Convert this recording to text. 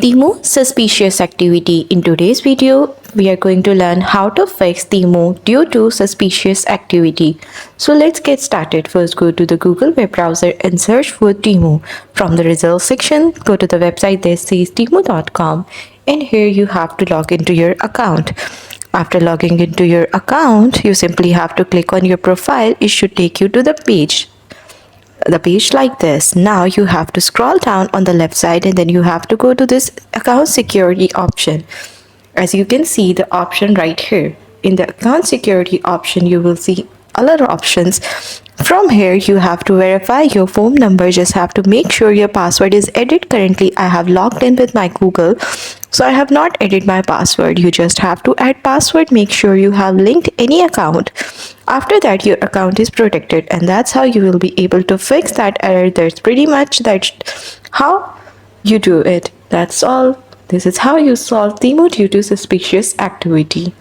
TEMU suspicious activity. In today's video, we are going to learn how to fix TEMU due to suspicious activity. So let's get started. First, go to the Google web browser and search for TEMU. From the results section, go to the website that says temu.com, and here you have to log into your account. After logging into your account, you simply have to click on your profile. It should take you to the page like this. Now you have to scroll down on the left side and then you have to go to this account security option. As you can see the option right here. In the account security option, you will see other options. From here, you have to verify your phone number. Just have to make sure your password is added. Currently, I have logged in with my Google, so I have not added my password. You just have to add password. Make sure you have linked any account. After that, your account is protected, and that's how you will be able to fix that error. That's pretty much how you do it. That's all. This is how you solve TEMU due to suspicious activity.